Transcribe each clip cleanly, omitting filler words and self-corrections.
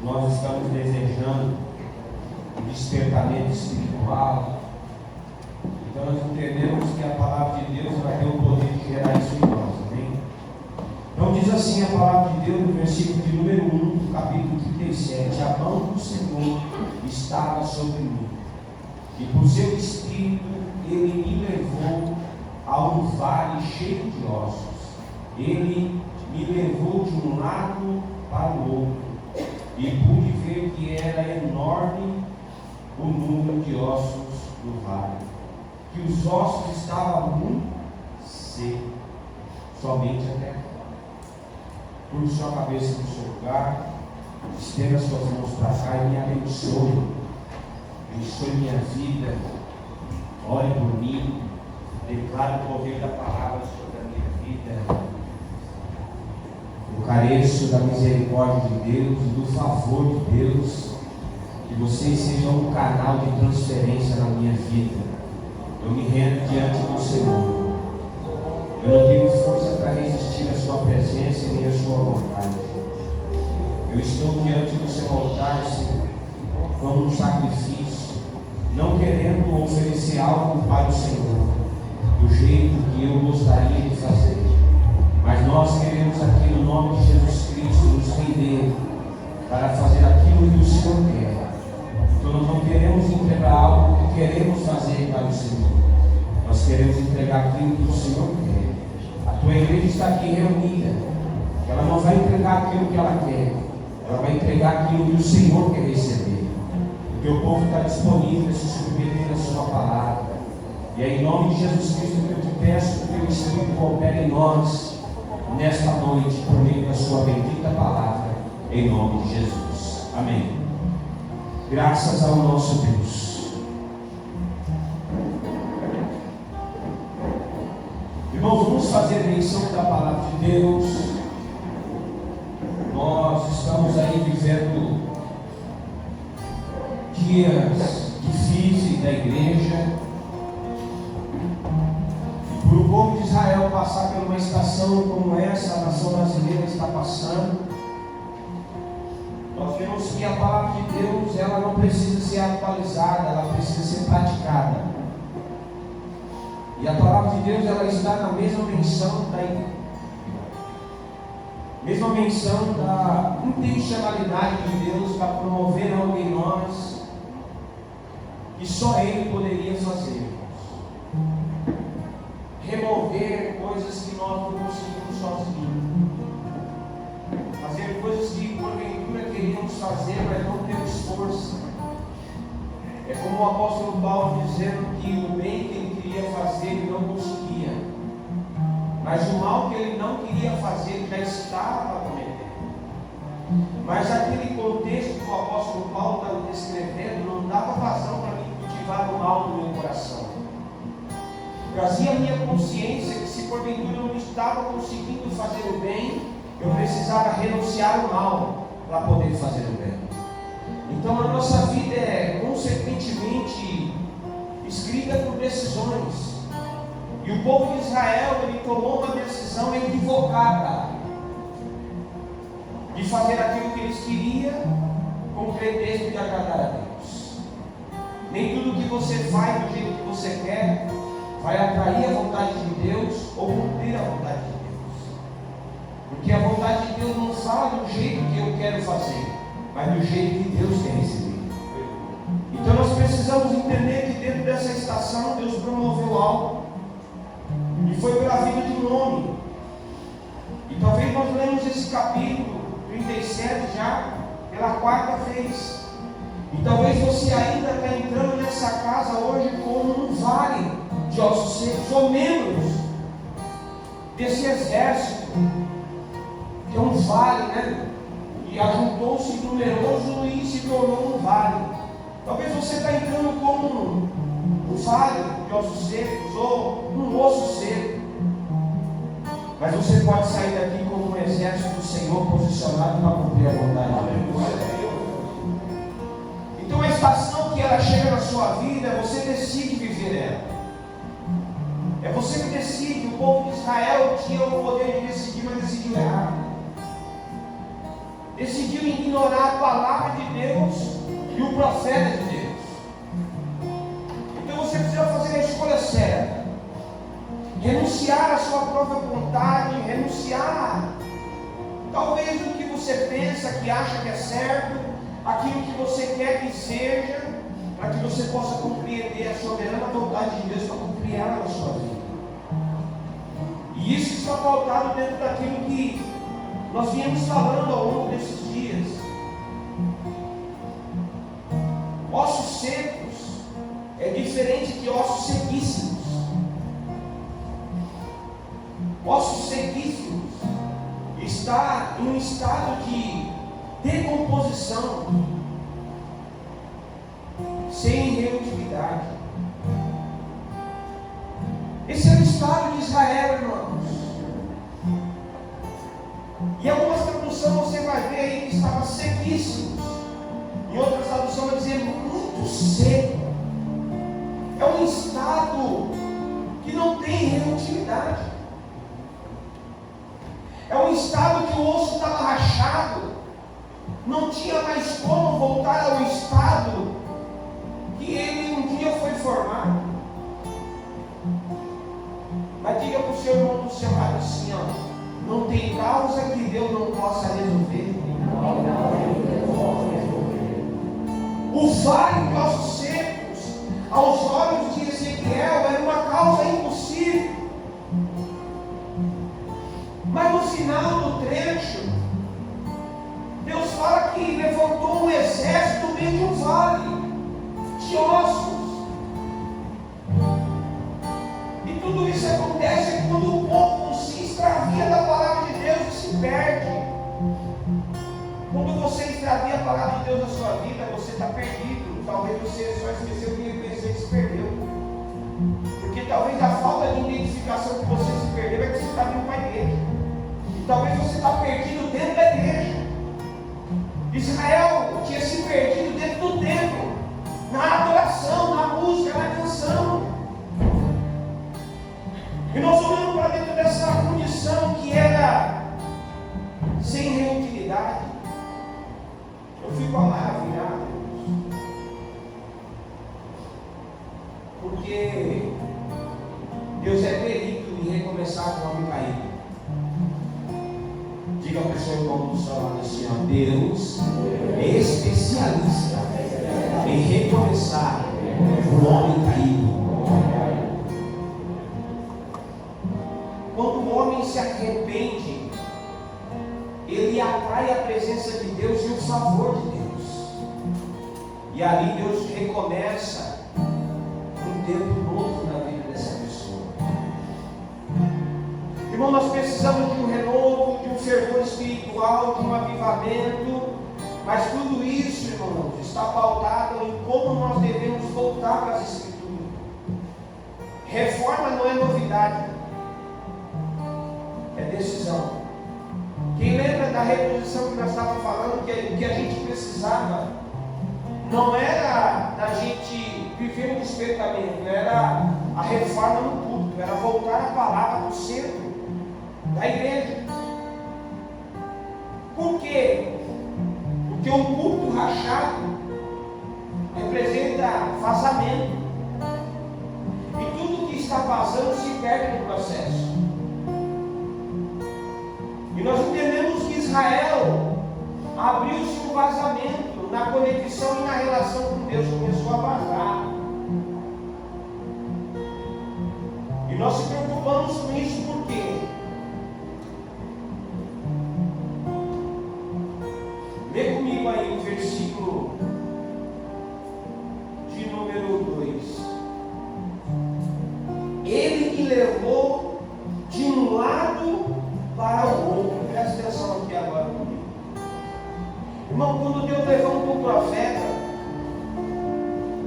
nós estamos desejando um despertamento espiritual. Então nós entendemos que a palavra de Deus vai ter o poder de gerar isso em nós, amém? Então diz assim a palavra de Deus no versículo de número 1 do capítulo 37: a mão do Senhor estava sobre mim, e por seu espírito ele me levou a um vale cheio de ossos. Ele me levou de um lado para o outro, e pude ver que era enorme o número de ossos do vale, que os ossos estavam muito secos, somente até fora. Curve sua cabeça no seu lugar, estenda suas mãos para cá e me abençoe. Abençoe minha vida, ore por mim, declare o poder da palavra sobre a minha vida. Eu careço da misericórdia de Deus e do favor de Deus, que vocês sejam um canal de transferência na minha vida. Eu me rendo diante do Senhor. Eu não tenho força para resistir à sua presença nem à sua vontade. Eu estou diante do seu altar, Senhor, como um sacrifício, não querendo oferecer algo para o Senhor do jeito que eu gostaria de fazer, mas nós queremos aqui no nome de Jesus Cristo nos render para fazer aquilo que o Senhor quer. Então nós não queremos entregar algo que queremos fazer para o Senhor, nós queremos entregar aquilo que o Senhor quer. A tua igreja está aqui reunida, ela não vai entregar aquilo que ela quer, ela vai entregar aquilo que o Senhor quer receber. O teu povo está disponível a se submeter à sua palavra. E é em nome de Jesus Cristo que eu te peço que o teu Espírito opere em nós nesta noite, por meio da sua bendita palavra, em nome de Jesus. Amém. Graças ao nosso Deus. Irmãos, vamos fazer menção da palavra de Deus. Nós estamos aí vivendo dias difíceis da igreja. E por o povo de Israel passar por uma estação como essa, a nação brasileira está passando, nós vemos que a palavra de Deus, ela não precisa ser atualizada, ela precisa ser praticada. E a palavra de Deus, ela está na mesma menção da intencionalidade de Deus para promover algo em nós que só Ele poderia fazer. Remover coisas que nós não conseguimos sozinhos. Fazer coisas que porventura queríamos fazer, mas não temos força. É como o apóstolo Paulo dizendo que o bem que ele queria fazer, ele não conseguia. Mas o mal que ele não queria fazer, ele já estava cometendo. Mas aquele contexto que o apóstolo Paulo está descrevendo não dava razão para mim cultivar o mal no meu coração. Trazia a minha consciência que se porventura eu não estava conseguindo fazer o bem, eu precisava renunciar ao mal para poder fazer o bem. Então a nossa vida é consequentemente escrita por decisões. E o povo de Israel, ele tomou uma decisão equivocada de fazer aquilo que eles queriam com o pretexto de agradar a Deus. Nem tudo que você faz do jeito que você quer vai atrair a vontade de Deus ou cumprir a vontade de Deus. Porque a vontade de Deus não fala do jeito que eu quero fazer, mas do jeito que Deus quer receber. Então nós precisamos entender que dentro dessa estação Deus promoveu algo, e foi pela vida de um homem. E talvez nós lemos esse capítulo 37 já pela quarta vez. E talvez você ainda está entrando nessa casa hoje como um vale de ossos secos, ou membros desse exército, que é um vale, né? E ajuntou-se numeroso e se tornou um vale. Talvez você está entrando como um vale de ossos secos, ou um osso seco. Mas você pode sair daqui como um exército do Senhor posicionado para cumprir a vontade de Deus. Então a estação que ela chega na sua vida, você decide viver ela. É você que decide. O povo de Israel tinha o poder de decidir, mas decidiu errado. decidiu ignorar a palavra de Deus e o profeta de Deus. Então você precisa fazer a escolha certa, renunciar à sua própria vontade, renunciar talvez o que você pensa, que acha que é certo, aquilo que você quer que seja, para que você possa compreender a soberana vontade de Deus para cumprir ela na sua vida. E isso está pautado dentro daquilo que nós viemos falando ao longo desses dias. Ossos secos é diferente de ossos sequíssimos. Ossos sequíssimos está em um estado de decomposição, sem reutividade. Esse é o estado de Israel, irmãos. E em algumas traduções você vai ver aí que estava sequíssimos. Em outras traduções vai dizer muito seco. É um estado que não tem reutividade. É um estado que o osso estava rachado, não tinha mais como voltar ao estado que ele um dia foi formado. Mas diga para o seu irmão do seu lado assim, ó, não tem causa que Deus não possa resolver. O vale de ossos secos, aos olhos de Ezequiel, era uma causa impossível. Mas no final do trecho, Deus fala que levantou um exército no meio de um vale de ossos. E tudo isso acontece quando o povo se extravia da palavra de Deus e se perde. Quando você extravia a palavra de Deus na sua vida, você está perdido. Talvez você só esqueceu que ele pensou e se perdeu. Porque talvez a falta de identificação que você se perdeu é que você está vindo para a igreja. Talvez você está perdido dentro da igreja. Israel tinha se perdido dentro do templo, na adoração, na música, na canção. E nós olhamos para dentro dessa condição que era sem reutilidade. Eu fico maravilhado, porque Deus é perito em recomeçar com o homem caído. Diga para o seu irmão do seu lado assim, ó, Deus é especialista em recomeçar o homem caído. Quando o homem se arrepende, ele atrai a presença de Deus e o favor de Deus. E ali Deus recomeça um tempo novo na vida dessa pessoa. Irmão, nós precisamos de um renovo, de um fervor espiritual, de um avivamento, mas tudo isso, irmãos, está pautado em como nós devemos voltar para as Escrituras. Reforma não é novidade, é decisão. Quem lembra da reposição que nós estávamos falando, que a gente precisava, não era da gente viver um despertamento, era a reforma no culto, era voltar a palavra do centro da igreja. Por quê? Porque um culto rachado representa vazamento. E tudo que está vazando se perde no processo. E nós entendemos que Israel abriu-se um vazamento na conexão e na relação com Deus, começou a vazar. E nós se preocupamos com isso por quê? Lê comigo aí o versículo de número 2. Ele que levou de um lado para o outro. Presta atenção aqui agora comigo. Irmão, quando Deus levanta um profeta,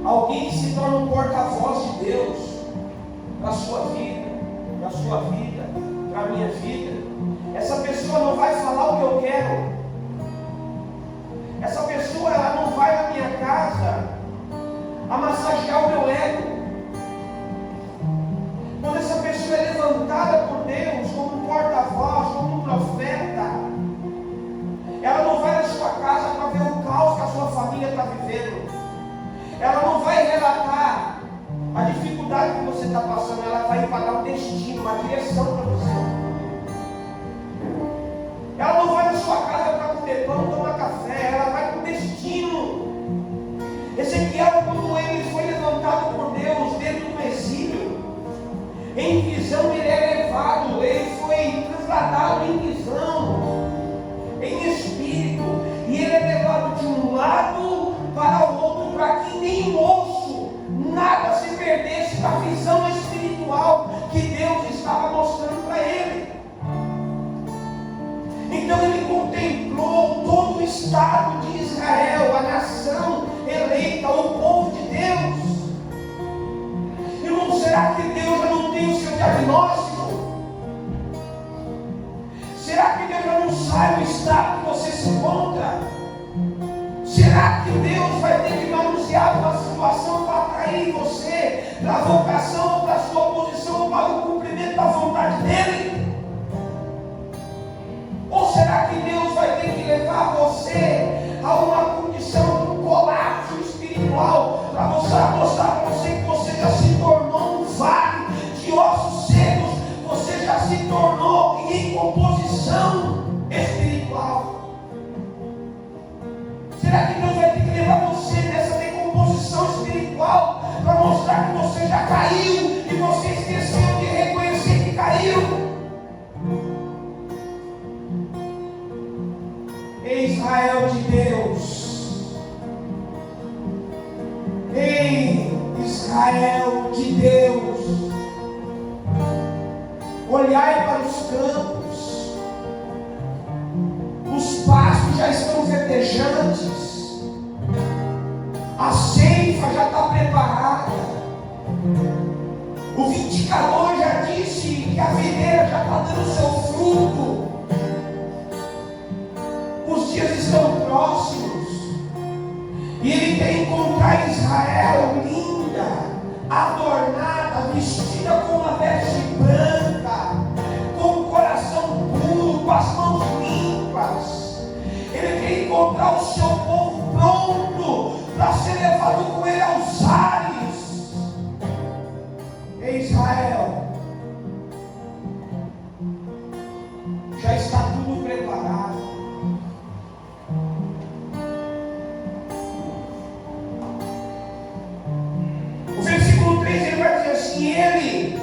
alguém que se torna um porta-voz de Deus para a sua vida, para a minha vida, essa pessoa não vai falar o que eu quero. Essa pessoa ela não vai na minha casa a massagear o meu ego. Quando essa pessoa é levantada por Deus como um porta-voz, como um profeta, ela não vai está vivendo. Ela não vai relatar a dificuldade que você está passando, ela vai dar um destino, uma direção para você. Ela não vai na sua casa para comer pão, tomar café, ela vai com destino. Ezequiel, quando ele foi levantado por Deus dentro do exílio, em visão ele é levado, ele foi trasladado em visão, em espírito, e ele é levado de um lado para o outro, para que nem osso, nada se perdesse da visão espiritual que Deus estava mostrando para ele. Então ele contemplou todo o estado de Israel, a nação eleita, o povo de Deus. Irmão, será que Deus já não tem o seu diagnóstico? Será que Deus já não sabe o estado que você se encontra? Será que Deus vai ter que manusear uma situação para atrair você para a vocação, para a sua posição, para o cumprimento da vontade dEle? Ou será que Deus vai ter que levar você a uma condição de um colapso espiritual para mostrar para você que você já se tornou um vale de ossos secos, você já se tornou em composição espiritual? Será que Deus vai ter que levar você nessa decomposição espiritual para mostrar que você já caiu e você esqueceu de reconhecer que caiu? Ei, Israel de Deus, ei, Israel de Deus, olhai para os campos, os pastos já estão verdejantes, a ceifa já está preparada, o vindicador já disse que a videira já está dando seu fruto. Os dias estão próximos e ele quer encontrar Israel linda, adornada, vestida com uma veste branca, com o coração puro, com as mãos limpas. Ele quer encontrar o seu povo pronto para ser levado com ele aos ares. Ei, Israel, já está tudo preparado. O versículo 3 ele vai dizer assim: ele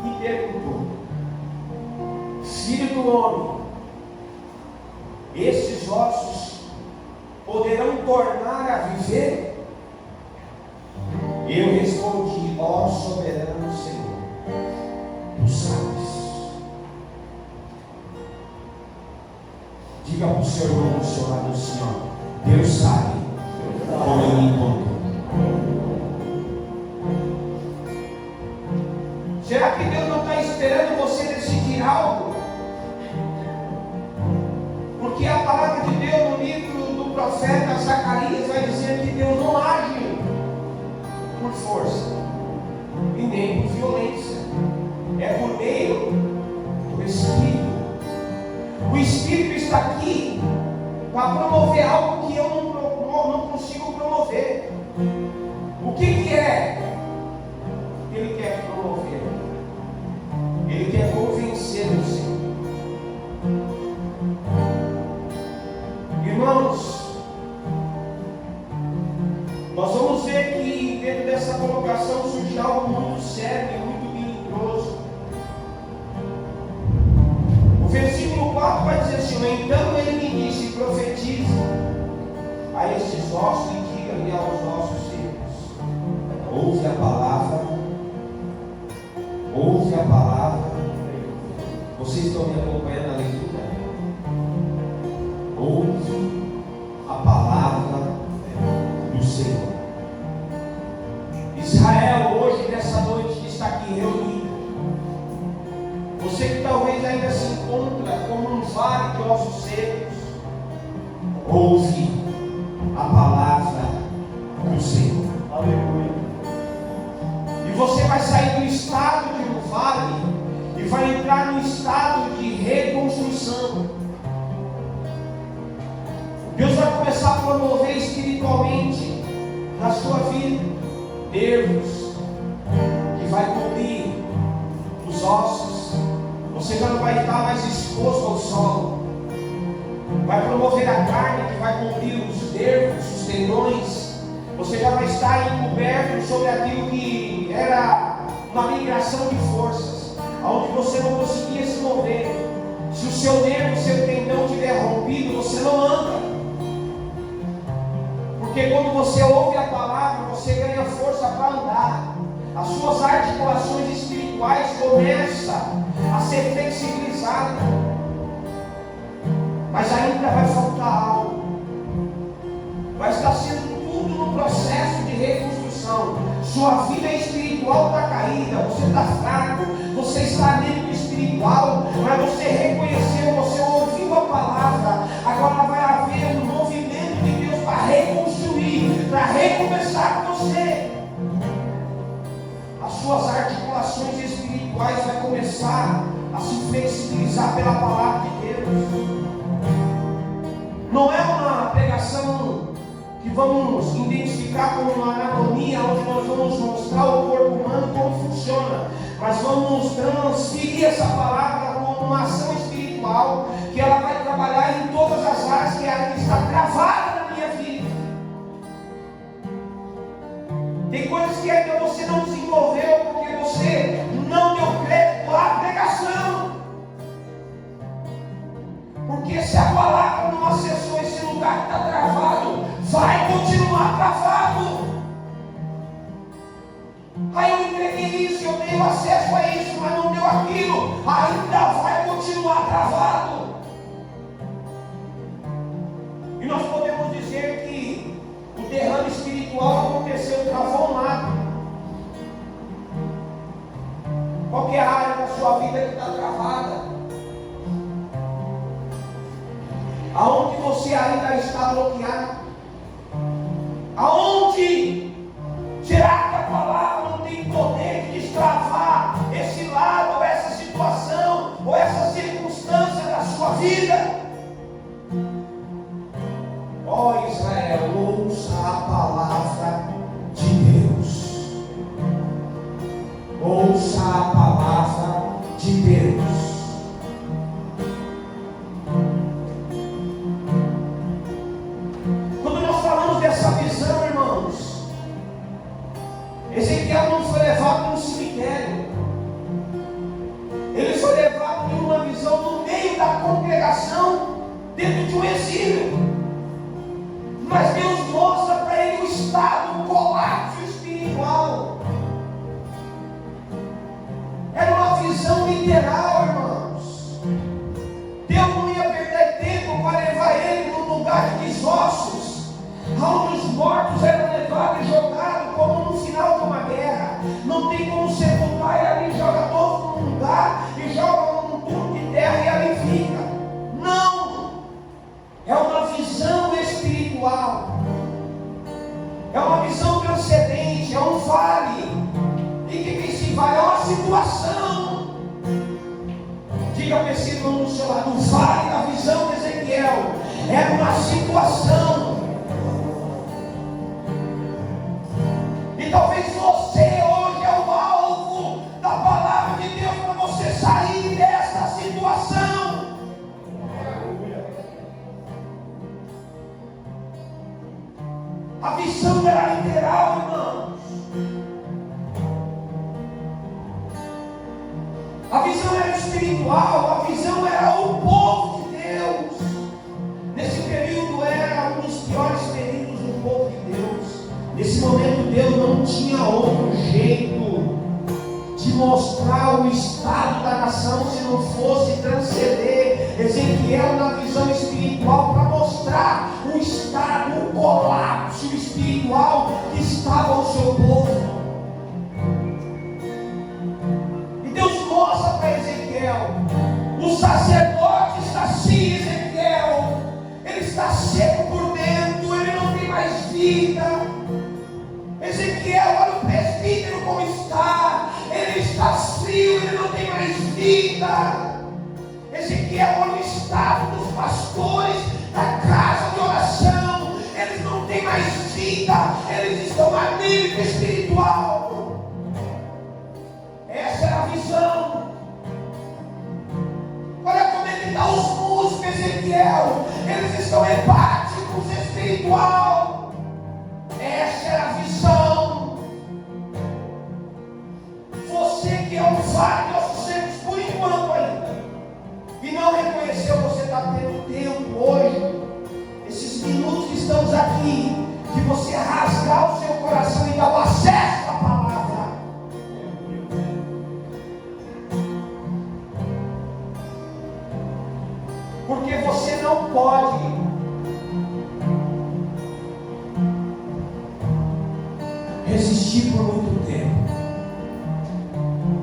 me perguntou, filho do homem, esses ossos poderão tornar a viver? Eu respondi: ó soberano Senhor, tu sabes. Diga para o seu irmão do seu lado assim: ó, Deus sabe como eu me encontro. Será que Deus não está esperando você decidir algo? Porque a palavra de Deus no livro do profeta Zacarias vai dizer que Deus não age por força e nem por violência, é por meio do Espírito. O Espírito está aqui para promover algo que eu não consigo promover. O que é? Ele quer promover, ele quer convencer você. Irmãos, nós vamos ver que dentro dessa colocação surge algo muito sério e muito milagroso. O versículo 4 vai dizer assim: então ele me disse, profetize a estes ossos e diga-lhe aos ossos secos: ouve a palavra, ouve a palavra. Vocês estão me acompanhando na leitura? Ouve a palavra do Senhor. Israel, hoje, nessa noite que está aqui reunido, você que talvez ainda se encontra como um vale de ossos secos, ouve a palavra do Senhor. Aleluia. E você vai sair do estado de um vale e vai entrar no estado de reconstrução. Deus vai começar a promover espiritualmente na sua vida nervos que vai cobrir os ossos. Você já não vai estar mais exposto ao solo. Vai promover a carne que vai cobrir os nervos, os tendões. Você já vai estar encoberto sobre aquilo que era uma migração de forças, onde você não conseguia se mover. Se o seu nervo, seu tendão estiver rompido, você não anda. Porque quando você ouve a palavra, você ganha força para andar. As suas articulações espirituais começam a ser flexibilizadas. Mas ainda vai faltar algo. Vai estar sendo tudo no processo de reconstrução. Sua vida espiritual está caída, você está fraco, você está dentro do espiritual, mas você reconheceu, você ouviu a palavra. Agora vai haver um movimento de Deus para reconstruir, para recomeçar com você. As suas articulações espirituais vão começar a se flexibilizar pela palavra de Deus. Não é uma pregação que vamos identificar como uma anatomia, onde nós vamos mostrar o corpo humano como funciona, mas vamos transferir essa palavra como uma ação espiritual, que ela vai trabalhar em todas as áreas que ainda está travada na minha vida. Tem coisas que ainda você não desenvolveu porque você não deu crédito à pregação. Porque se a palavra não acessou esse lugar que está travado, vai continuar travado. Aí eu entreguei isso, eu tenho acesso a isso, mas não deu aquilo, ainda vai continuar travado. E nós podemos dizer que o derrame espiritual aconteceu, travou um lado. Qual que é a área da sua vida que está travada? Aonde você ainda está bloqueado? Aonde? Será que a palavra não tem poder de destravar esse lado, ou essa situação, ou essa circunstância da sua vida? Ó Israel, ouça a palavra de Deus. Ouça a palavra de Deus. Ezequiel não foi levado para um cemitério. Ele foi levado em uma visão no meio da congregação, dentro de um exílio. Mas Deus mostra para ele o estado, o colapso espiritual. Era uma visão literal, irmãos. Deus não ia perder tempo para levar ele num lugar de desossos, onde os mortos eram levados e jogados como no final de uma guerra. Não tem como sepultar, e ali joga todos num lugar e joga num túmulo de terra e ali fica. Não! É uma visão espiritual. É uma visão transcendente, é um vale. E que tem esse vale? É uma situação. Diga para esse irmão do seu lado: o vale da visão de Ezequiel é uma situação. E talvez você hoje é o alvo da palavra de Deus para você sair dessa situação. A visão era literal, irmãos. A visão era espiritual, a visão era o povo de Deus. Nesse período era um dos piores períodos do povo de Deus. Nesse momento Deus não tinha outro jeito de mostrar o estado da nação se não fosse transcender Ezequiel na visão espiritual, para mostrar o estado, o colapso espiritual que estava o seu povo. E Deus mostra para Ezequiel: o sacerdote está assim, Ezequiel, ele está seco por dentro, ele não tem mais vida. Ezequiel, olha o presbítero como está, ele está frio, ele não tem mais vida. Ezequiel, olha o estado dos pastores da casa de oração. Ezequiel, eles estão empáticos espiritual. Essa era a visão. Você que é um vale de ossos secos por enquanto ainda, e não reconheceu, você está tendo tempo hoje, esses minutos que estamos aqui, de você rasgar o seu coração e dar o acesso à palavra. Porque você não pode resistir por muito tempo,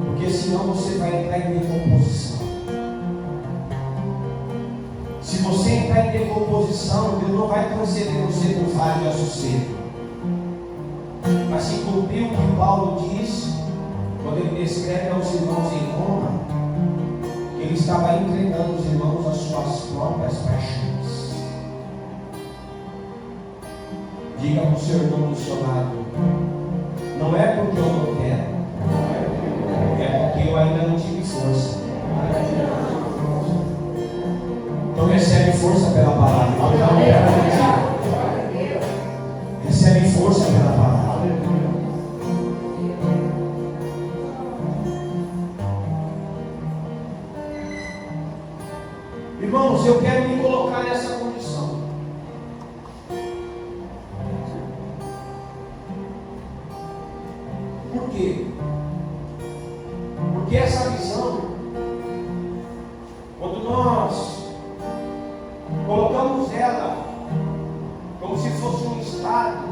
porque senão você vai entrar em decomposição. Se você entrar em decomposição, Deus não vai conceder você um vale de ossos secos. Mas se cumpriu o que Paulo diz quando ele descreve aos irmãos em Roma, que ele estava entregando os irmãos às suas próprias paixões. Diga para o seu irmão do seu lado: não é porque eu não quero, é porque eu ainda não tive força. Então recebe força pela palavra. Recebe força pela palavra. Irmãos, eu quero me colocar nessa condição. Por quê? Porque essa visão, quando nós colocamos ela como se fosse um estado,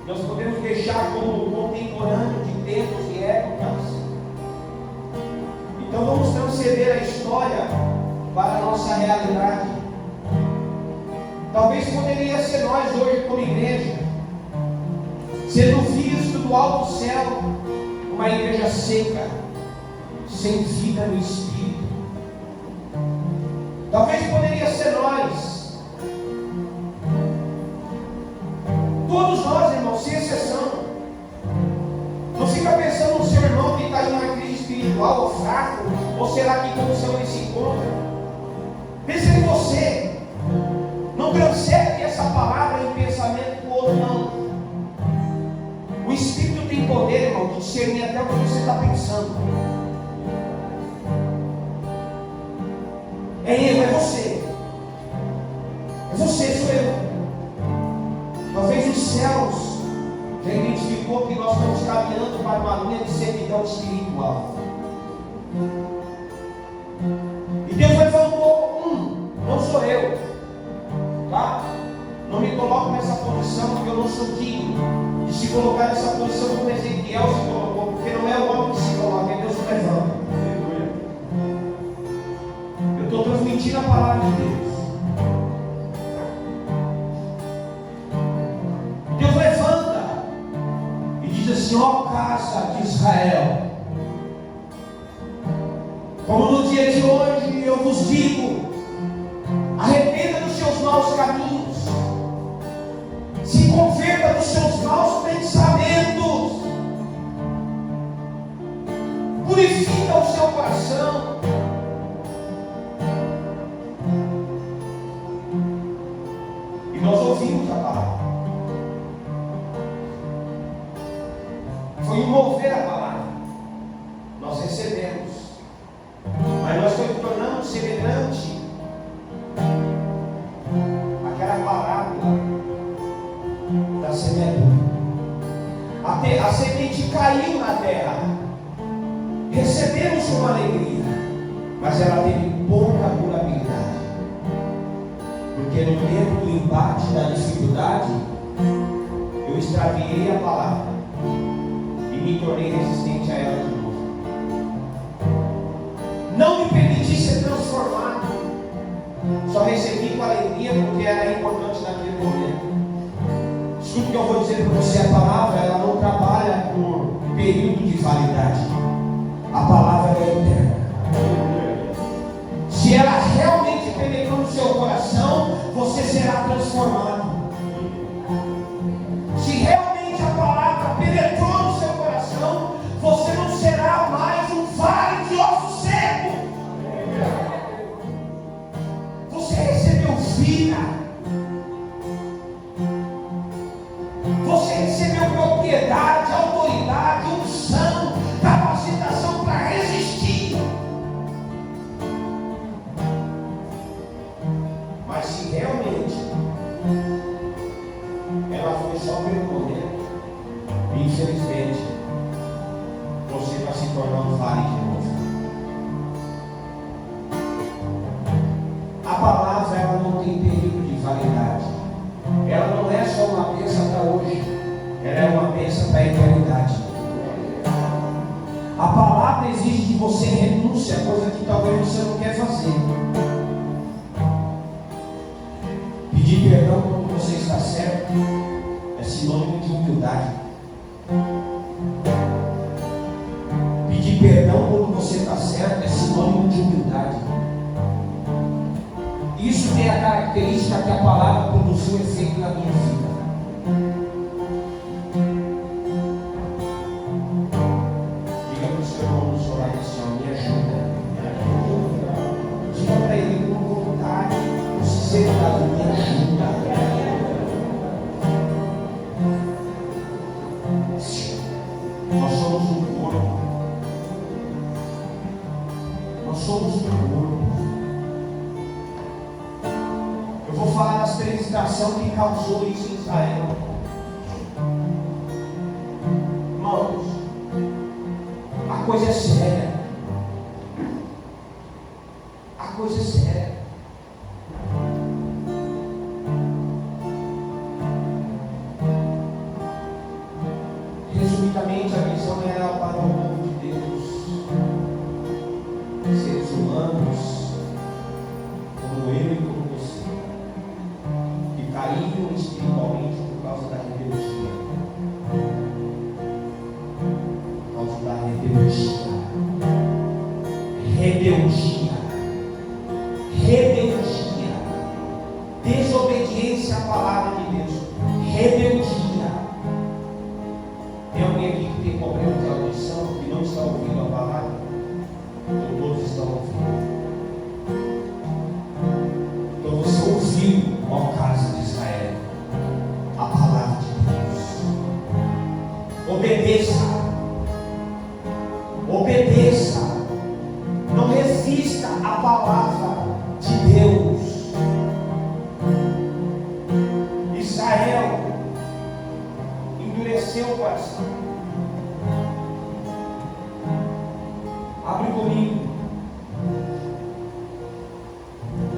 nós podemos deixar como contemporâneo de tempos e épocas. Então vamos transcender a história para a nossa realidade. Talvez poderia ser nós hoje como igreja, sendo visto do alto céu uma igreja seca, sem vida no Espírito. Talvez poderia ser nós, todos nós, irmãos, sem exceção. Não fica pensando no seu irmão que está em uma crise espiritual ou fraco, ou será que como seu ele se encontra. Pense em você. Não transcende essa palavra em pensamento com o outro, não. O Espírito tem poder, irmão, de discernir até o que você está pensando. É ele, é você. É você, sou eu. Talvez os céus já identificou que nós estamos caminhando para uma linha de servidão espiritual. E Deus levantou não sou eu, tá? Não me coloco nessa posição, porque eu não sou digno de se colocar nessa posição como Ezequiel se colocou, porque não é o homem que se coloca, é Deus que levanta. Eu estou transmitindo a palavra de Deus. Deus levanta e diz assim: ó casa de Israel, como no dia de hoje eu vos digo, arrependa dos seus maus caminhos, se converta dos seus maus pensamentos, purifica o seu coração. E nós ouvimos a palavra. Foi um mover a palavra. Nós recebemos. Mas nós nos tornamos semelhante àquela parábola da semeadura. A semente caiu na terra. Recebemos uma alegria, mas ela teve pouca durabilidade. Porque no tempo do embate, da dificuldade, eu extraviei a palavra e me tornei resistente a ela de novo. Não me permiti ser transformado. Só recebi com alegria porque era importante naquele momento. Escuta o que eu vou dizer para você: a palavra, ela não trabalha por período de validade. A palavra é eterna. Se ela realmente penetrou no seu coração, você será transformado. Se realmente a palavra penetrou no seu coração, você não será mais um vale de ossos secos. Você recebeu vida. Você recebeu propriedade, autoridade, unção, capacitação para resistir. Mas se realmente ela foi só pelo momento, infelizmente, você vai se tornar um vale de novo. A palavra, ela não tem período de validade. Ela não é só uma bênção para hoje, ela é uma bênção para a eternidade. A palavra exige que você renuncie a coisa que talvez você não quer fazer. Pedir perdão quando você está certo é sinônimo de humildade. Pedir perdão quando você está certo é sinônimo de humildade. Isso tem a característica que a palavra produziu efeito na minha vida. Diga para o seu irmão no seu lado assim: me ajuda. Diga para ele com vontade, com sinceridade: me ajuda. Nós somos um corpo. Nós somos um corpo. Eu vou falar das 3 estações que causou isso em Israel. Irmãos, a coisa é séria. A coisa é séria. Resumidamente, a visão era para o povo de Deus, seres humanos, como eu e como você, que caíram espiritualmente por causa da rebeldia. Por causa da rebeldia. Rebeldia. Desobediência à palavra de Deus. Rebeldia. Tem alguém aqui que tem problema de audição, que não está ouvindo a palavra? Ou todos estão ouvindo? Então você ouviu, ó casa de Israel, a palavra de Deus. Obedeça. Obedeça. Não resista à palavra de Deus. Israel endureceu o coração. Abre comigo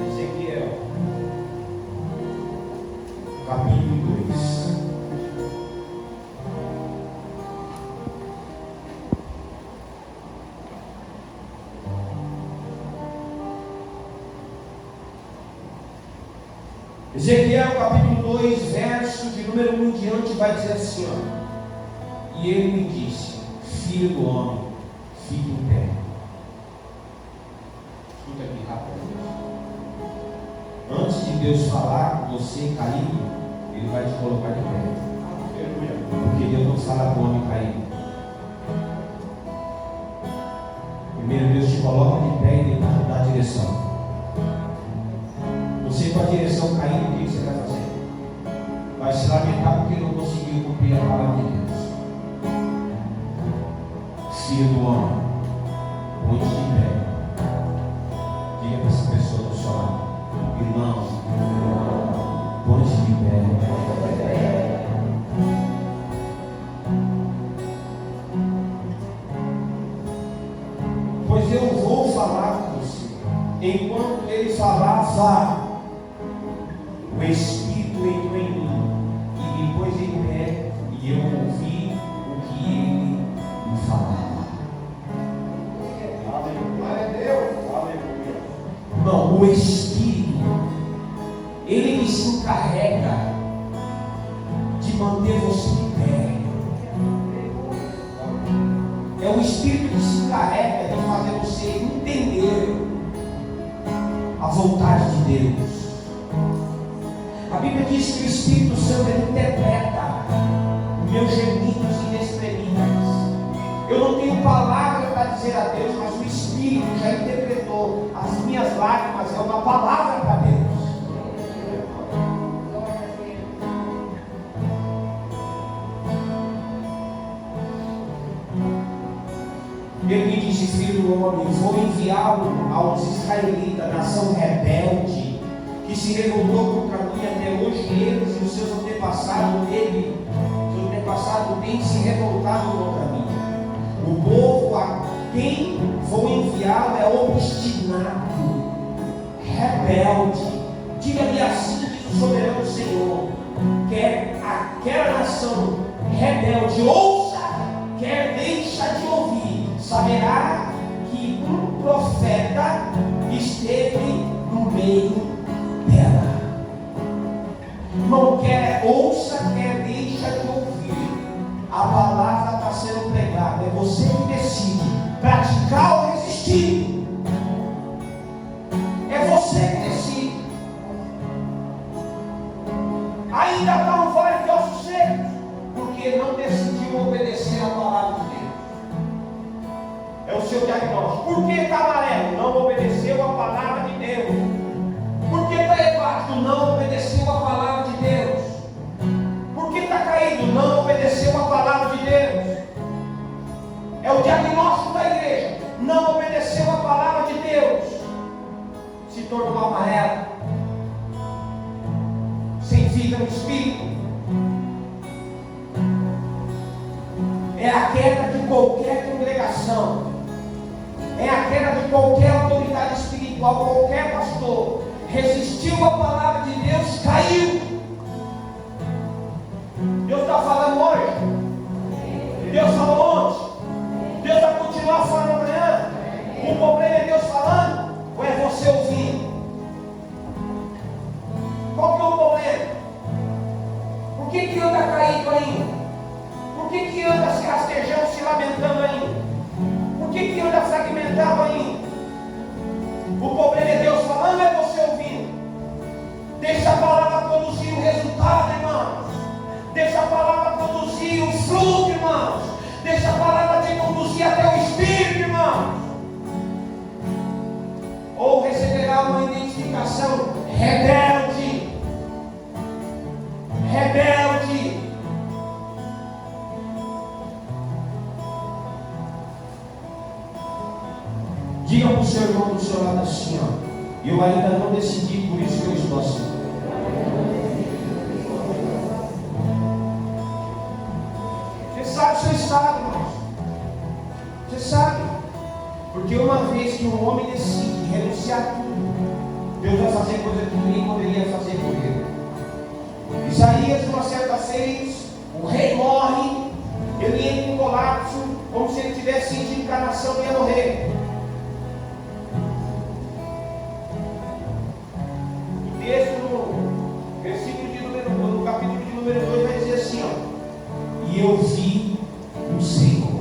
Ezequiel, capítulo 2. Ezequiel capítulo 2, verso de número 1 em diante, vai dizer assim, ó: e ele me disse: filho do homem, fique em pé. Escuta aqui rapidamente. Antes de Deus falar com você caído, Ele vai te colocar de pé. Porque Deus não fala com o homem caído. Primeiro Deus te coloca de pé e depois dá a direção. Você com a direção caindo, o que você vai fazer? Vai se lamentar porque não conseguiu cumprir a palavra de Deus. Filho do homem, ponte de pé. Diga para essa pessoa do seu lado: irmão, ponte de pé. Pois eu vou falar com você. Enquanto ele falava, o Espírito entrou em mim e me pôs em pé, e eu ouvi o que ele me falava. Glória a Deus. Aleluia. Não, o Espírito, ele se encarrega de manter você em pé. É o Espírito que se encarrega de fazer você entender a vontade de Deus. A Bíblia diz que o Espírito Santo interpreta meus gemidos inexprimíveis. Eu não tenho palavra para dizer a Deus, mas o Espírito já interpretou. As minhas lágrimas é uma palavra para Deus. e vou enviá-lo aos israelitas, nação rebelde, que se revoltou contra mim até hoje. Eles e os seus antepassados têm se revoltado contra mim. O povo a quem vou enviá-lo é obstinado, rebelde. Diga-lhe assim, diz o soberano Senhor: quer aquela nação rebelde ouça, quer deixa de ouvir, saberá que um profeta esteve no meio dela. Não quer ouça, quer deixa de ouvir. A palavra está sendo pregada, é você que decide praticar ou resistir. É você que decide. Ainda está um vale de ossos secos, porque não decidiu obedecer a palavra de Deus. É o seu diagnóstico. Por que está amarelo? Não obedeceu a palavra de Deus. Por que está hepático? Não obedeceu a palavra de Deus. Por que está caído? Não obedeceu a palavra de Deus. É o diagnóstico da igreja. Não obedeceu a palavra de Deus. Se tornou amarelo, sem vida no espírito. É a queda de qualquer congregação. É a queda de qualquer autoridade espiritual, qualquer pastor. Resistiu à palavra de Deus, caiu. Deus está falando hoje. Deus falou ontem. Deus vai continuar falando amanhã. O problema é Deus falando ou é você ouvindo? Qual que é o problema? Por que anda caído ainda? Por que anda se rastejando, se lamentando ainda? Por que anda fragmentado ainda? O problema é Deus falando ou é você ouvindo? Deixa a palavra produzir o resultado, irmãos. Deixa a palavra produzir o fruto, irmãos. Deixa a palavra te conduzir até o Espírito, irmãos. Ou receberá uma identificação rebelde. Rebelde. Diga para o seu irmão do seu lado assim, ó: eu ainda não decidi, por isso que eu estou assim. Você sabe o seu estado, irmãos. Você sabe. Porque uma vez que um homem decide renunciar a tudo, Deus vai fazer coisa que ninguém poderia fazer por ele. Isaías, uma certa vez, o rei morre, ele entra em colapso, como se ele tivesse sentido encarnação e ia morrer. O texto no versículo de no capítulo de número 2 vai dizer assim, ó: e eu vi o Senhor.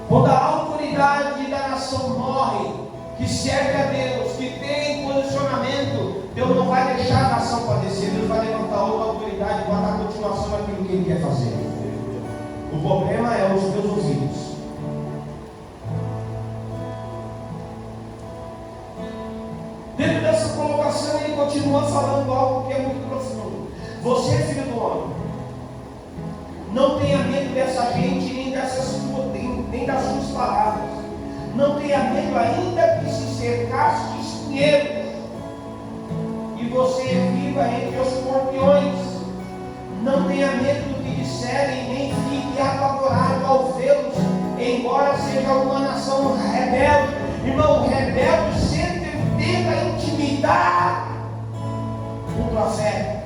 Quando a autoridade da nação morre, que serve a Deus, que tem posicionamento, Deus não vai deixar a nação padecer. Deus vai levantar outra autoridade para dar continuação naquilo que Ele quer fazer. O problema é os teus ouvidos. Dentro dessa colocação, ele continua falando algo que é muito profundo. Você, filho do homem, não tenha medo dessa gente, nem das suas palavras. Não tenha medo, ainda que se cercasse de espinheiros e você viva entre os escorpiões. Não tenha medo do que disserem, nem fique apavorado ao vê-los, embora seja uma nação rebelde. Irmão, o rebelde sempre tenta intimidar o profeta.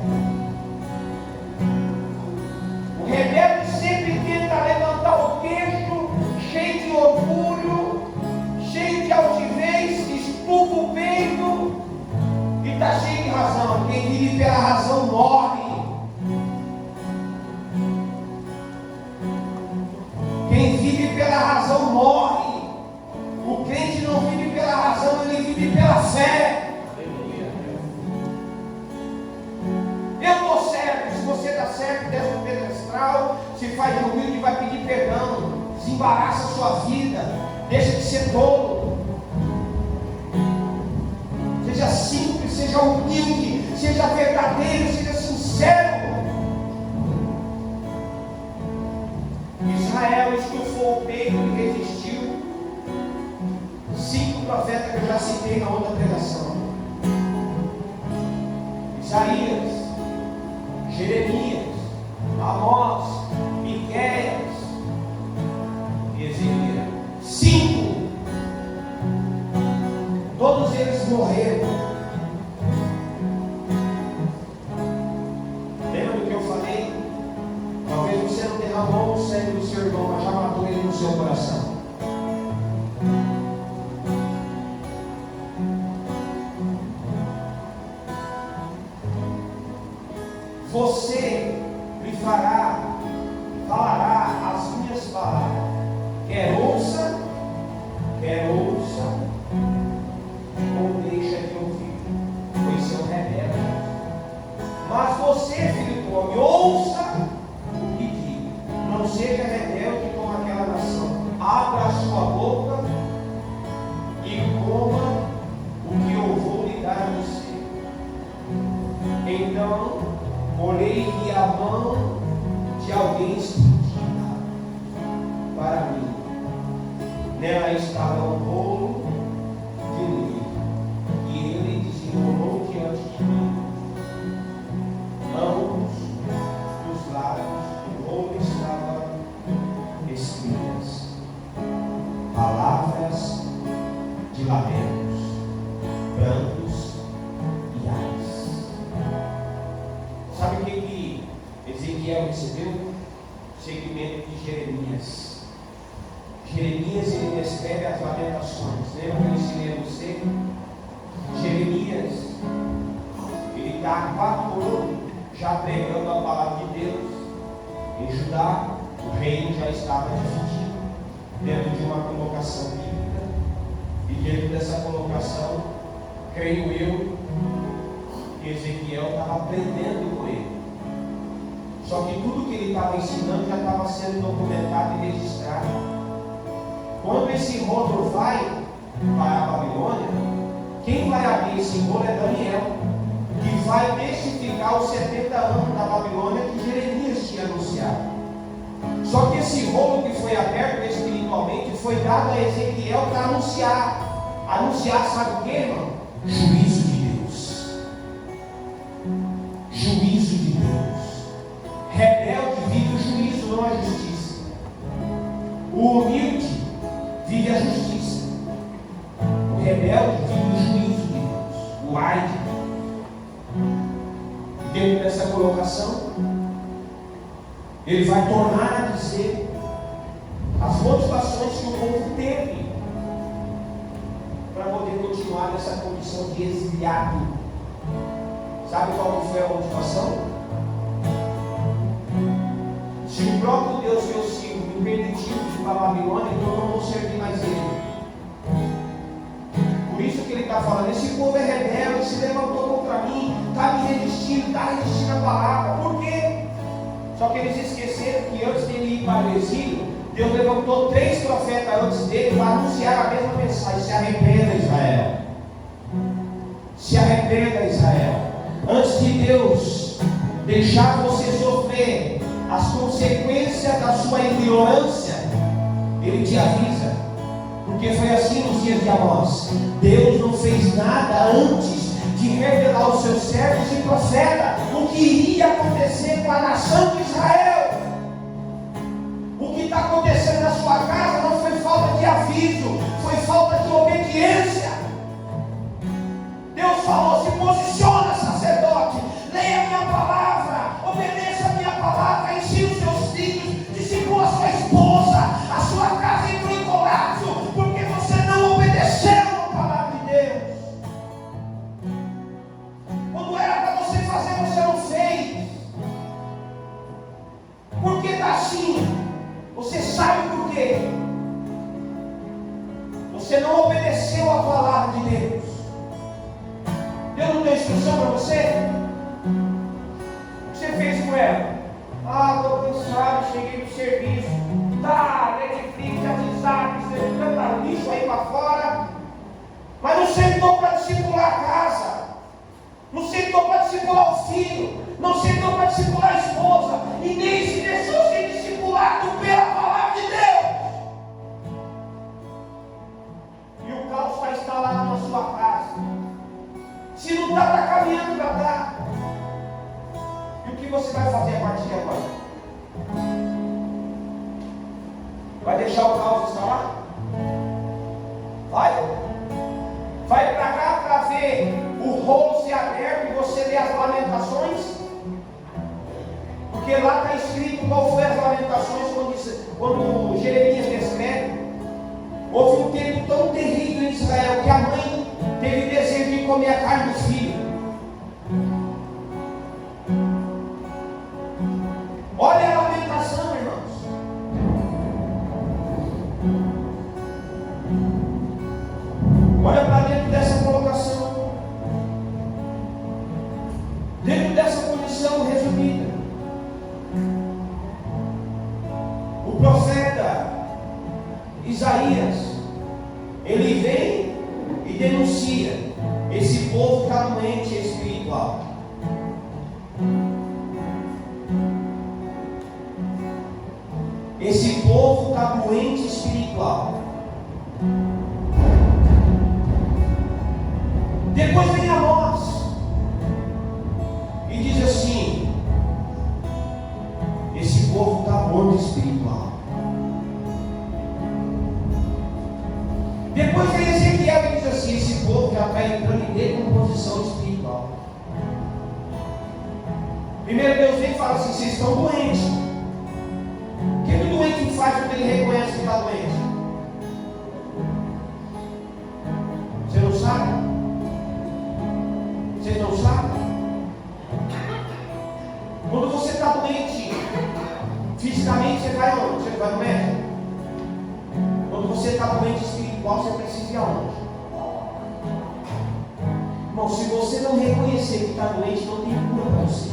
O rebelde sempre tenta levantar o queixo, cheio de orgulho, cheio de altivez, estufa o peito e está cheio de razão. Quem vive pela razão morre. Quem vive pela razão morre. O crente não vive pela razão, ele vive pela fé. Eu estou certo. Se você está certo, desce no pedestral, se faz de humilde, vai pedir perdão, desembaraça a sua vida, deixa de ser tolo. Seja simples, seja humilde, seja verdadeiro, seja sincero. Israel estufou o peito e resistiu. eu já citei na outra pregação. Isaías, Jeremias, Amós, Miqueias e Ezequiel. 5. Todos eles morreram. Lembra do que eu falei? Talvez você não derramou o sangue do seu irmão, mas já matou ele no seu coração. Você me falará as minhas palavras, quer ouça, ou deixa de ouvir, pois são rebeldes. Mas você, filho do homem, ouça o que digo, não seja rebelde como aquela nação, abra a sua boca e coma o que eu vou lhe dar a você. Então olhei e vi a mão de alguém estendida para mim. Nela estava um rolo de livro, e ele desenrolou diante de mim. Ambos dos lados do rolo estavam escritas palavras de lamentos, prantos e ais. Sabe o que Ezequiel recebeu? Segmento de Jeremias. Jeremias, ele descreve as lamentações. Lembra que eu ensinei a você? Jeremias, ele está há 4 anos já pregando a palavra de Deus. Em Judá, o reino já estava dividido dentro de uma colocação bíblica. E dentro dessa colocação, creio eu, que Ezequiel estava aprendendo com ele. Só que tudo que ele estava ensinando já estava sendo documentado e registrado. Quando esse rolo vai para a Babilônia, quem vai abrir esse rolo é Daniel, que vai testificar os 70 anos da Babilônia que Jeremias tinha anunciado. Só que esse rolo que foi aberto espiritualmente foi dado a Ezequiel para anunciar. Anunciar, sabe o que, irmão? Juízo de Deus. Juízo de Deus. Rebelde vive o juízo, não a justiça. O humilde vive a justiça. O rebelde vive o juízo de Deus. O ai de Deus. Dentro dessa colocação, ele vai tornar a dizer as motivações que o povo teve para poder continuar nessa condição de exilhado. Sabe qual foi a motivação? Se o próprio Deus que eu sigo me permitiu ir para a Babilônia, então eu não vou servir mais ele. Por isso que ele está falando, esse povo é rebelde, se levantou contra mim, está me resistindo, está resistindo a palavra. Por quê? Só que eles esqueceram que antes dele ir para o exílio, Deus levantou 3 profetas antes dele para anunciar a mesma mensagem: se arrependa, Israel. Se arrependa, Israel. Antes de Deus deixar você sofrer as consequências da sua ignorância, ele te avisa, porque foi assim nos dias de Amós. Deus não fez nada antes de revelar aos seus servos e profetas o que iria acontecer com a nação de Israel. O que está acontecendo na sua casa não foi falta de aviso, foi falta de obediência. Deus falou: se posiciona, sacerdote, leia a minha palavra, obedeça a minha palavra, ensine os seus filhos, discipula a sua esposa, a sua casa entrou em colapso, porque você não obedeceu a palavra de Deus. Quando era para você fazer, você não fez. Por que está assim? Você sabe por quê? Você não obedeceu a palavra de Deus. Deus não deu instrução para você? O que você fez com ela? Estou cansado, cheguei do serviço. Netflix, WhatsApp, tanta lixo aí para fora. Mas não sentou para discipular a casa. Não sentou para discipular o filho. Não sentou para discipular a esposa. E nem se deixou ser discipulado pela palavra de Deus. E o caos está instalado na caminhando para cá. E o que você vai fazer a partir de agora? Vai deixar o caos instalar? Vai? Vai para cá para ver o rolo ser aberto e você ler as lamentações? Porque lá está escrito qual foi as lamentações quando Jeremias descreve. Houve um tempo tão terrível em Israel que a mãe teve desejo de comer a carne do filho. Olha a lamentação, irmãos. Olha para dentro dessa colocação, dentro dessa condição resumida. O profeta Isaías, ele vem e denuncia: esse povo está doente espiritual. Esse povo está doente espiritual. Depois vem Amós e diz assim: esse povo está morto espiritual. Depois vem Ezequiel e diz assim: esse povo já está entrando em decomposição espiritual. Primeiro Deus vem e fala assim: vocês estão doentes. O que o doente faz quando ele reconhece que está doente? Você não sabe? Vocês não sabem? Quando você está doente fisicamente, você vai aonde? Você vai no médico? Quando você está doente espiritual, você precisa ir aonde? Irmão, se você não reconhecer que está doente, não tem cura para você.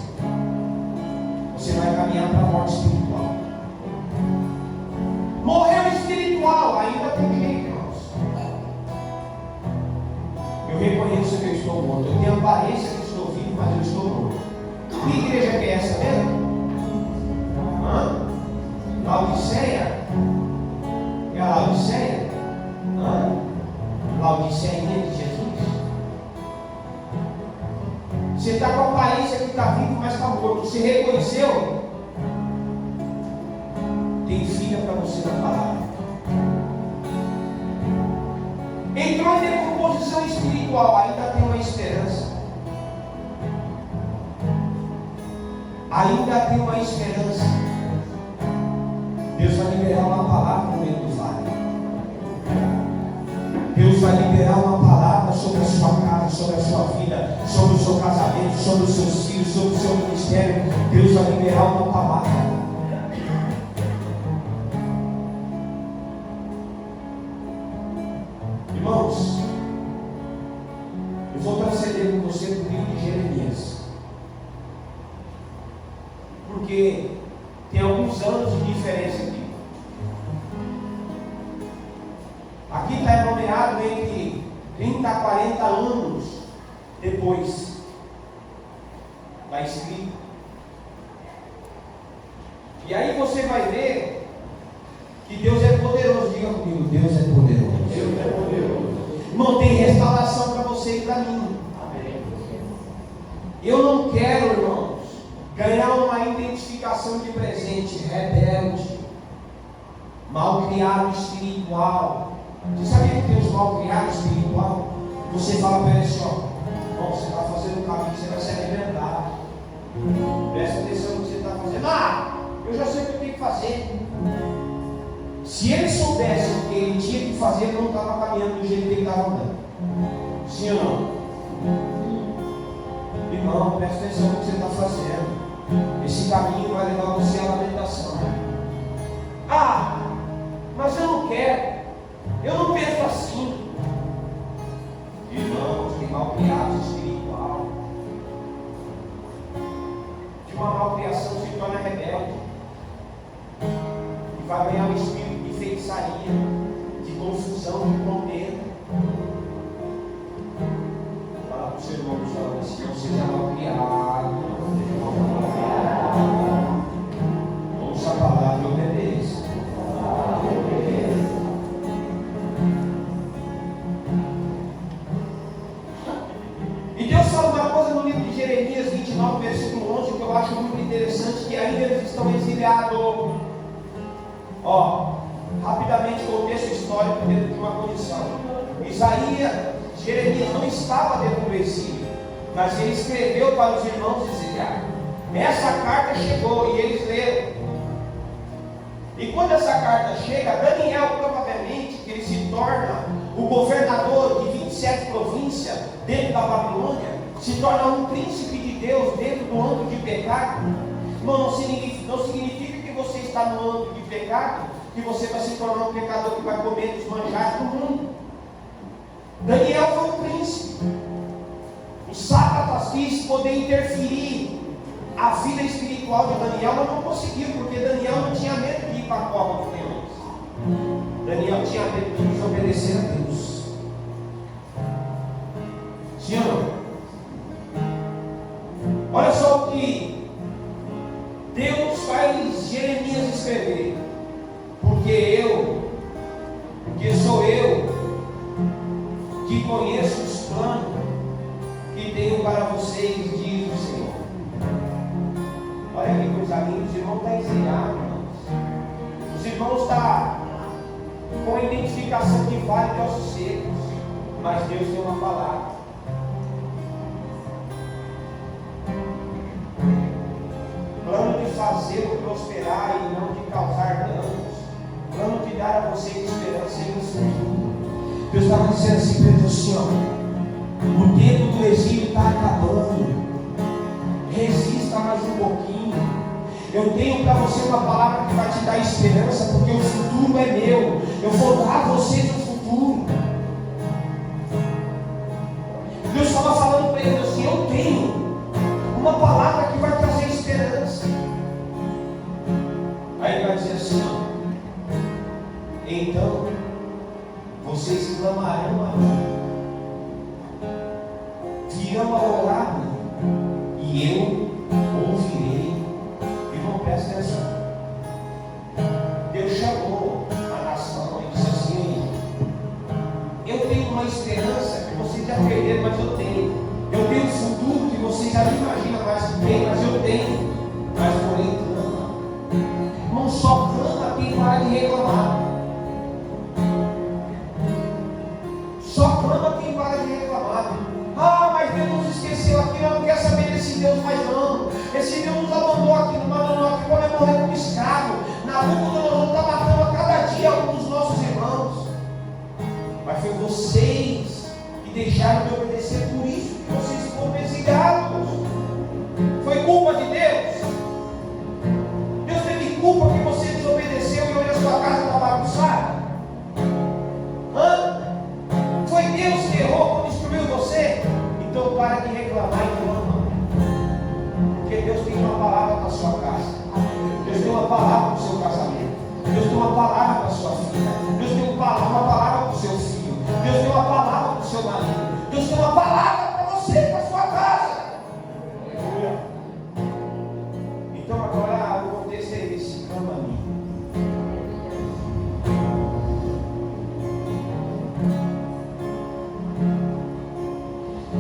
Você vai caminhar para a morte espiritual. Morreu espiritual, ainda tem jeito, irmãos. Eu reconheço que eu estou morto. Eu tenho a aparência que estou vivo, mas eu estou morto. Que igreja que é essa mesmo? Laodiceia? É a Laodiceia? Laodiceia de Jesus? Você está com a aparência que está vivo, mas está morto. Você reconheceu? Tem filha para você na palavra. Entrou em decomposição espiritual, ainda tem uma esperança. Ainda tem uma esperança. Deus vai liberar uma palavra no meio do vale. Deus vai liberar uma palavra sobre a sua casa, sobre a sua vida, sobre o seu casamento, sobre os seus filhos, sobre o seu ministério. Deus vai liberar uma palavra. Irmãos, eu vou transcender com você para o livro de Jeremias, porque tem alguns anos de diferença aqui. Aqui está nomeado entre 30 a 40 anos depois. Está escrito. E aí você vai ver que Deus é poderoso. Diga comigo: Deus é poderoso. Deus é poderoso. Irmão, tem restauração para você e para mim. Amém. Eu não quero, irmãos, ganhar uma identificação de presente rebelde, malcriado espiritual. Você sabia que tem os malcriados espiritual? Você fala para ele assim: ó, bom, você está fazendo um caminho que você vai se arrebentar. Presta atenção no que você está fazendo. Eu já sei o que eu tenho que fazer. Se ele soubesse o que ele tinha que fazer, ele não estava caminhando do jeito que ele estava andando. Sim ou não? Irmão, presta atenção no que você está fazendo. Esse caminho vai levar você à lamentação. Mas eu não quero. Eu não penso assim. Irmãos, tem malcriado espiritual. De uma malcriação se torna rebelde. E vai ganhar um espírito de feitiçaria, de confusão, de contenda. Fala para o seu irmão, se não seja malcriado. Ouça a palavra e obedeça. E Deus fala uma coisa no livro 29, versículo 11, que eu acho muito interessante, que ainda eles estão exiliados. Rapidamente contexto histórico dentro de uma condição. Jeremias não estava dentro do exílio, mas ele escreveu para os irmãos exiliados. Essa carta chegou e eles leram. E quando essa carta chega, Daniel, provavelmente, que ele se torna o governador de 27 províncias dentro da Babilônia, se torna um príncipe de Deus dentro do âmbito de pecado. Irmão, não significa que você está no âmbito de pecado, que você vai se tornar um pecador que vai comer dos manjares do mundo. Daniel foi um príncipe. O Sátrapas quis poder interferir a vida espiritual de Daniel, mas não conseguiu, porque Daniel não tinha medo de ir para a cova dos leões. Daniel tinha medo de desobedecer a Deus. Sim ou não? Olha só o que Deus faz Jeremias escrever. Porque sou eu que conheço os planos que tenho para vocês, diz o Senhor. Olha que coisa linda, os irmãos estão exiliados, irmãos. Os irmãos estão com a identificação de vale de ossos secos, mas Deus tem uma palavra. Plano de fazê-lo prosperar e não de causar danos. Plano de dar a vocês esperança e no futuro. Deus estava dizendo assim para eles assim, o tempo do exílio está acabando. Resista mais um pouquinho. Eu tenho para você uma palavra que vai te dar esperança, porque o futuro é meu. Eu vou dar a vocês o futuro. Deus estava falando para eles assim, eu tenho uma palavra que vai trazer esperança. Aí ele vai dizer assim, então vocês clamarão a mim, virão a orar e eu ouvirei. Irmão, presta atenção. Deus chamou a nação e disse assim, eu tenho uma esperança que vocês já perderam, mas eu tenho. Eu tenho um futuro que vocês já não imaginam mais que tem, mas eu tenho. Mas porém clama. Não só clama quem para de reclamar. Só clama quem para de reclamar. Mas Deus nos esqueceu aqui, eu não quero saber desse Deus mais não. Esse Deus nos abandonou aqui, nos abandonou aqui quando é morrer como escravo. Nabucodonosor está matando a cada dia um dos nossos irmãos. Mas foi vocês que deixaram de obedecer, por isso que vocês foram exiliados. Foi culpa de Deus? Deus teve culpa que você desobedeceu e hoje a sua casa está bagunçada? Foi Deus que errou quando destruiu você? Então para de reclamar e clama. Porque Deus tem uma palavra para a sua casa. Deus tem uma palavra para o seu casamento. Deus tem uma palavra para a sua filha. Deus tem uma palavra para o seu filho. Deus tem uma palavra para o seu marido. Deus tem uma palavra para você, para a sua casa. Então agora o contexto é esse, clama a mim.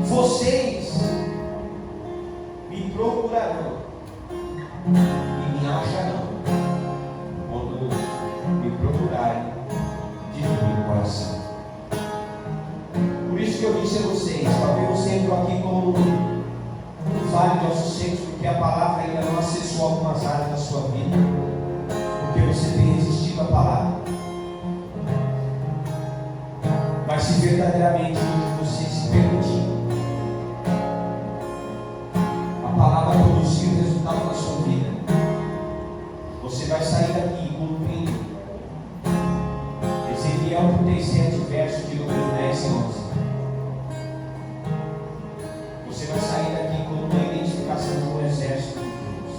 Vocês me procurarão e me acharão quando me procurarem de todo o coração. Por isso que eu disse a vocês, talvez você entrou aqui como um vale de ossos secos, porque a palavra ainda não acessou algumas áreas da sua vida, porque você tem resistido à palavra. Mas se verdadeiramente você se permitir a palavra produzir o resultado da sua vida, você vai sair daqui cumprindo Ezequiel 37, verso de número 10 e 11. Você vai sair daqui com uma identificação com o exército de Deus.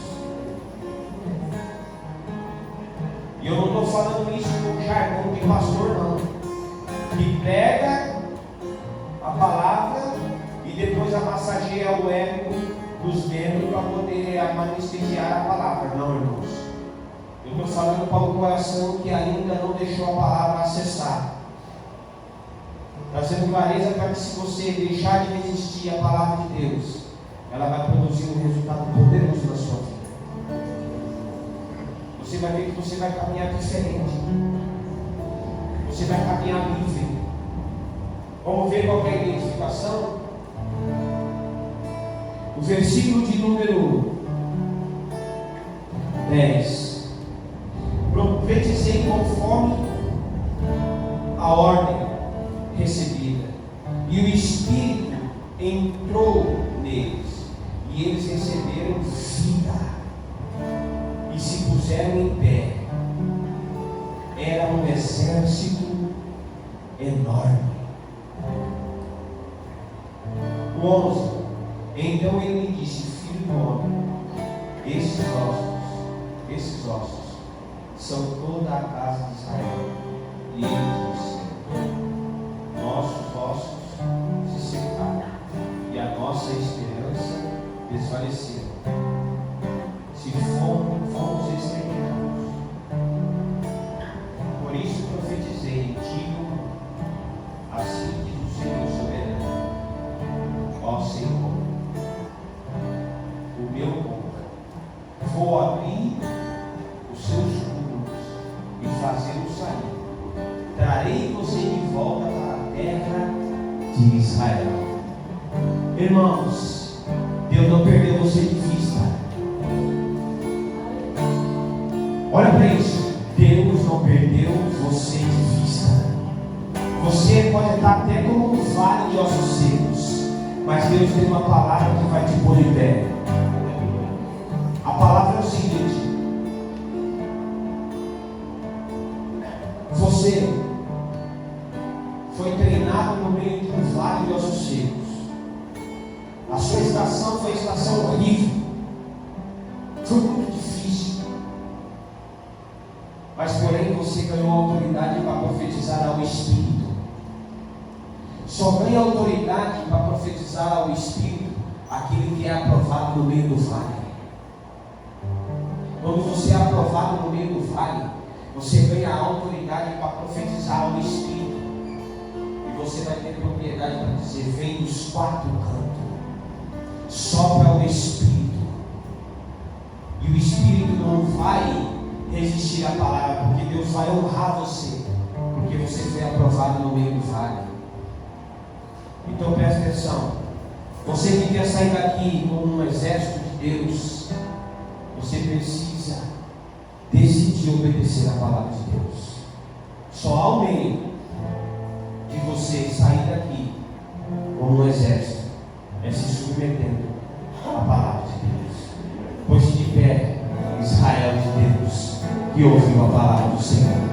E eu não estou falando isso com jargão de pastor, não, que prega a palavra e depois amassageia o ego dos membros para poder anestesiar a palavra. Não, irmãos. Eu estou falando para o coração que ainda não deixou a palavra acessar. Trazendo clareza para que, se você deixar de resistir à palavra de Deus, ela vai produzir um resultado poderoso na sua vida. Você vai ver que você vai caminhar diferente. Você vai caminhar livre. Vamos ver qual é a identificação? O versículo de número 10. Profetizei conforme a ordem recebida, e o Espírito entrou neles, e eles receberam vida e se puseram em pé. Era um exército enorme. O 11. Então ele me disse: filho do homem, esses ossos são toda a casa de Israel. E ele disse: nossos ossos se secaram e a nossa esperança desfaleceu. Se fomos exterminados. Por isso profetizei, digo: assim diz o Senhor soberano, ó Senhor, o meu povo, vou abrir os seus túmulos e fazê-los sair. Trarei você de volta para a terra de Israel. Irmãos, Deus não perdeu você de vista. Olha para isso. Deus não perdeu você de vista. Você pode estar até como um vale de ossos secos, mas Deus tem uma palavra que vai te pôr em pé. A palavra é o seguinte: você foi treinado no meio de um vale de ossos secos. A sua estação foi estação horrível, foi muito difícil, mas porém você ganhou autoridade para profetizar ao Espírito. Só ganha autoridade para profetizar ao Espírito aquele que é aprovado no meio do vale. Quando você é aprovado no meio do vale, você ganha a autoridade para profetizar ao Espírito. E você vai ter propriedade para dizer: vem dos quatro cantos, sopra o Espírito. E o Espírito não vai resistir à palavra, porque Deus vai honrar você, porque você foi aprovado no meio do vale. Então presta atenção. Você que quer sair daqui como um exército de Deus, você precisa decidir obedecer a palavra de Deus. Só há um meio de você sair daqui como um exército, é se submetendo à palavra de Deus. Pois de pé, Israel de Deus, que ouviu a palavra do Senhor.